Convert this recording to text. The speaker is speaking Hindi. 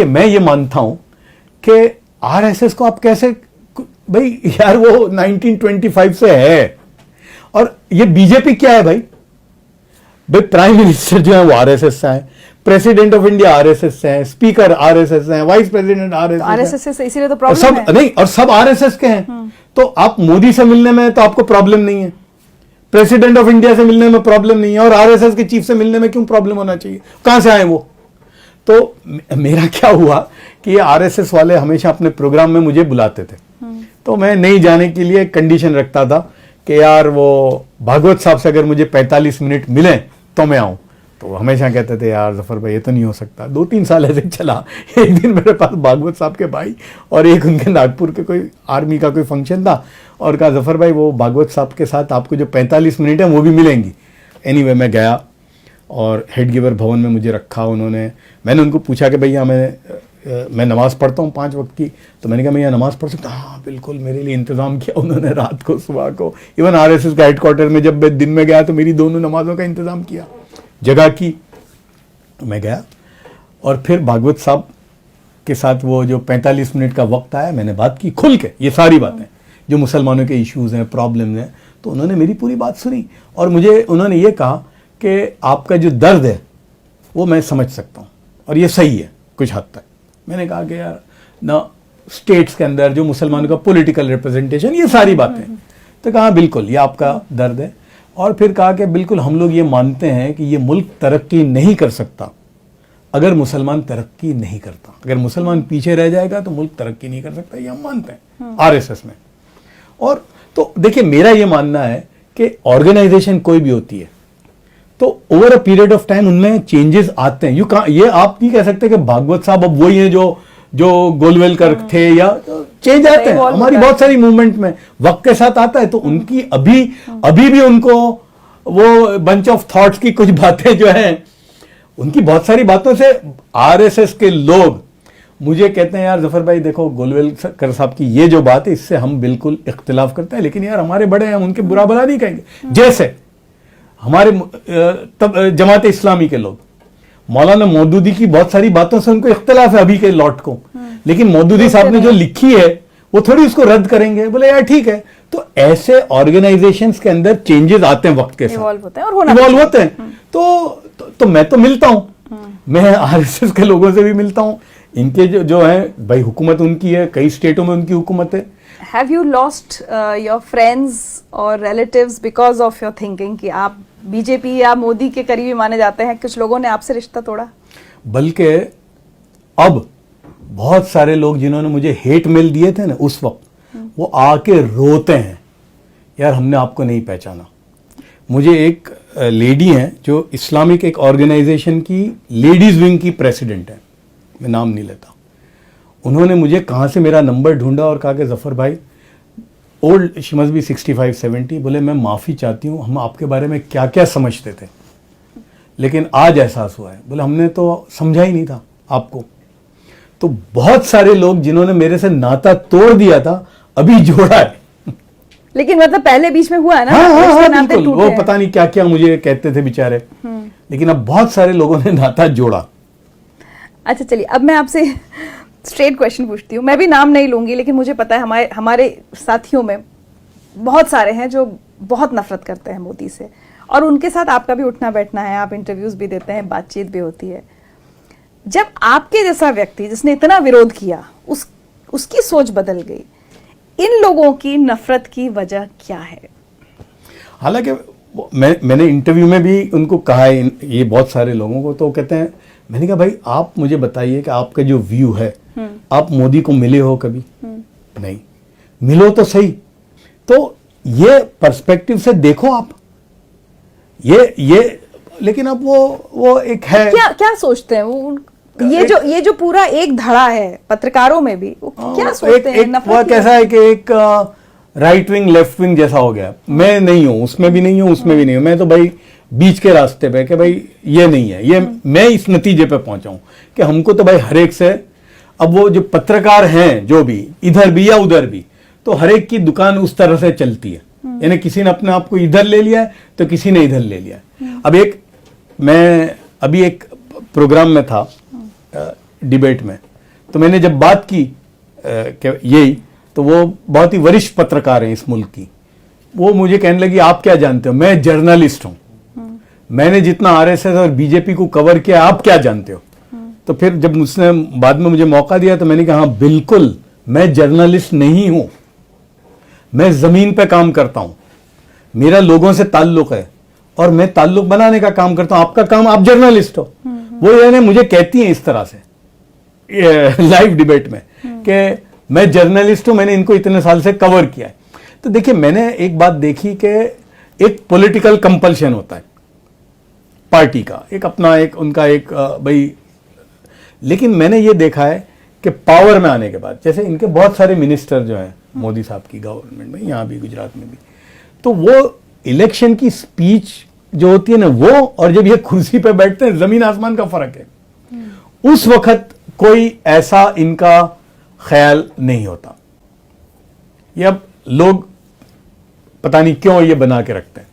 मैं ये मानता हूं कि आरएसएस को आप कैसे, भाई यार वो 1925 से है, और ये बीजेपी क्या है भाई प्राइम मिनिस्टर जो है वो आरएसएस से है, प्रेसिडेंट ऑफ इंडिया आरएसएस से है, स्पीकर आरएसएस से है, वाइस प्रेसिडेंट आरएसएस से, इसीलिए तो प्रॉब्लम सब है। नहीं, और सब आरएसएस के हैं। तो आप मोदी से मिलने में तो आपको प्रॉब्लम नहीं है, प्रेसिडेंट ऑफ इंडिया से मिलने में प्रॉब्लम नहीं है, और आरएसएस के चीफ से मिलने में क्यों प्रॉब्लम होना चाहिए? कहां से आए वो? तो मेरा क्या हुआ कि ये आरएसएस वाले हमेशा अपने प्रोग्राम में मुझे बुलाते थे, तो मैं नहीं जाने के लिए कंडीशन रखता था कि यार वो भागवत साहब से अगर मुझे 45 मिनट मिले तो मैं आऊं। तो हमेशा कहते थे यार जफर भाई ये तो नहीं हो सकता। 2-3 साल ऐसे चला। एक दिन मेरे पास भागवत साहब के भाई और एक उनके नागपुर के कोई आर्मी का कोई फंक्शन था, और कहा जफर भाई वो भागवत साहब के साथ आपको जो 45 मिनट है वो भी मिलेंगी। एनीवे मैं गया और हेड गिवर भवन में मुझे रखा उन्होंने। मैंने उनको पूछा कि भैया मैं नमाज़ पढ़ता हूँ 5 वक्त की, तो मैंने कहा मैं यहाँ नमाज़ पढ़ सकता? हाँ बिल्कुल, मेरे लिए इंतज़ाम किया उन्होंने रात को सुबह को। इवन आरएसएस का हेडक्वार्टर में जब मैं दिन में गया तो मेरी दोनों नमाज़ों का इंतज़ाम किया, जगह की। मैं गया और फिर भागवत साहब के साथ वो जो 45 मिनट का वक्त आया, मैंने बात की खुल के, ये सारी बातें जो मुसलमानों के इश्यूज़ हैं, प्रॉब्लम हैं। तो उन्होंने मेरी पूरी बात सुनी और मुझे उन्होंने ये कहा कि आपका जो दर्द है वो मैं समझ सकता हूँ और ये सही है कुछ हद तक। मैंने कहा कि यार ना स्टेट्स के अंदर जो मुसलमानों का पॉलिटिकल रिप्रेजेंटेशन, ये सारी बातें। तो कहा बिल्कुल ये आपका दर्द है, और फिर कहा कि बिल्कुल हम लोग ये मानते हैं कि ये मुल्क तरक्की नहीं कर सकता अगर मुसलमान तरक्की नहीं करता। अगर मुसलमान पीछे रह जाएगा तो मुल्क तरक्की नहीं कर सकता, ये हम मानते हैं आरएसएस में। और तो देखिए मेरा ये मानना है कि ऑर्गेनाइजेशन कोई भी होती है तो over a period of time उनमें चेंजेस आते हैं। ये आप नहीं कह सकते कि भागवत साहब अब वही हैं जो गोलवेलकर थे, या चेंज आते हैं। हमारी बहुत सारी मूवमेंट में वक्त के साथ आता है, तो उनकी अभी भी उनको वो बंच ऑफ थॉट्स की कुछ बातें जो हैं, उनकी बहुत सारी बातों से आरएसएस के लोग मुझे कहते हैं यार जफर भाई देखो गोलवेलकर साहब की ये जो बात है इससे हम बिल्कुल इख्तिलाफ करते हैं, लेकिन यार हमारे बड़े हैं, उनके बुरा भला नहीं कहेंगे। जैसे हमारे जमात इस्लामी के लोग मौलाना मौदूदी की बहुत सारी बातों से उनको इख्तिलाफ है अभी के लॉट को, लेकिन मौदूदी साहब ने जो लिखी है वो थोड़ी उसको रद्द करेंगे, बोले यार ठीक है। तो ऐसे ऑर्गेनाइजेशंस के अंदर चेंजेस आते हैं वक्त के साथ, इवॉल्व होते हैं। तो मैं तो मिलता हूं, मैं आरएसएस के लोगों से भी मिलता हूं। इनके जो है भाई हुकूमत उनकी है, कई स्टेटों में उनकी हुकूमत है। Have you lost your friends or relatives because of your thinking कि आप बीजेपी या मोदी के करीबी माने जाते हैं? कुछ लोगों ने आपसे रिश्ता तोड़ा? बल्कि अब बहुत सारे लोग जिन्होंने मुझे हेट मेल दिए थे ना उस वक्त, वो आके रोते हैं यार हमने आपको नहीं पहचाना। मुझे एक लेडी हैं जो इस्लामिक एक ऑर्गेनाइजेशन की लेडीज विंग की प्रेसिडेंट है, मैं नाम नहीं लेता। उन्होंने मुझे कहाँ से मेरा नंबर ढूंढा और कहा कि जफर भाई, ओल्ड शी मस्ट बी 65-70, बोले मैं माफ़ी चाहती हूँ, हम आपके बारे में क्या क्या समझते थे लेकिन आज एहसास हुआ है। बोले हमने तो समझा ही नहीं था आपको। तो बहुत सारे लोग जिन्होंने मेरे से नाता तोड़ दिया था अभी जोड़ा है। लेकिन मतलब पहले बीच में हुआ है ना? हाँ, बिल्कुल। वो पता नहीं क्या क्या मुझे कहते थे बेचारे, लेकिन अब बहुत सारे लोगों ने नाता जोड़ा। अच्छा चलिए, अब मैं आपसे स्ट्रेट क्वेश्चन पूछती हूँ। मैं भी नाम नहीं लूंगी, लेकिन मुझे पता है हमारे साथियों में बहुत सारे हैं जो बहुत नफरत करते हैं मोदी से, और उनके साथ आपका भी उठना बैठना है, आप इंटरव्यूज भी देते हैं, बातचीत भी होती है। जब आपके जैसा व्यक्ति जिसने इतना विरोध किया उसकी सोच बदल गई, इन लोगों की नफरत की वजह क्या है? हालांकि मैंने इंटरव्यू में भी उनको कहा है ये बहुत सारे लोगों को, तो कहते हैं, मैंने कहा भाई आप मुझे बताइए कि आपका जो व्यू है, आप मोदी को मिले हो कभी? नहीं। मिलो तो सही। तो ये पर्सपेक्टिव से देखो आप, ये लेकिन अब वो एक है, क्या सोचते हैं वो? ये जो पूरा एक धड़ा है पत्रकारों में भी, वो क्या सोचते हैं? वो कैसा है कि एक राइट विंग लेफ्ट विंग जैसा हो गया। मैं नहीं हूं, उसमें भी नहीं हूं, उसमें भी नहीं हूं। मैं तो भाई बीच के रास्ते पे कि भाई ये नहीं है, ये मैं इस नतीजे पे पहुंचा हूं कि हमको तो भाई हर एक से, अब वो जो पत्रकार हैं जो भी इधर भी या उधर भी, तो हर एक की दुकान उस तरह से चलती है। यानी किसी ने अपने आप को इधर ले लिया है तो किसी ने इधर ले लिया है। अब मैं अभी एक प्रोग्राम में था डिबेट में, तो मैंने जब बात की यही, तो वो बहुत ही वरिष्ठ पत्रकार हैं इस मुल्क की, वो मुझे कहने लगी आप क्या जानते हो, मैं जर्नलिस्ट हूं, मैंने जितना आरएसएस और बीजेपी को कवर किया आप क्या जानते हो। तो फिर जब उसने बाद में मुझे मौका दिया तो मैंने कहा हाँ बिल्कुल, मैं जर्नलिस्ट नहीं हूं, मैं जमीन पे काम करता हूं, मेरा लोगों से ताल्लुक है और मैं ताल्लुक बनाने का काम करता हूं, आपका काम, आप जर्नलिस्ट हो। वो यानी मुझे कहती हैं इस तरह से लाइव डिबेट में कि मैं जर्नलिस्ट हूं, मैंने इनको इतने साल से कवर किया है। तो देखिए मैंने एक बात देखी कि एक पॉलिटिकल कंपल्शन होता है पार्टी का, एक अपना एक उनका एक भाई, लेकिन मैंने ये देखा है कि पावर में आने के बाद जैसे इनके बहुत सारे मिनिस्टर जो हैं मोदी साहब की गवर्नमेंट में, यहां भी गुजरात में भी, तो वो इलेक्शन की स्पीच जो होती है ना वो, और जब ये कुर्सी पे बैठते हैं जमीन आसमान का फर्क है। उस वक्त कोई ऐसा इनका ख्याल नहीं होता। ये अब लोग पता नहीं क्यों ये बना के रखते हैं।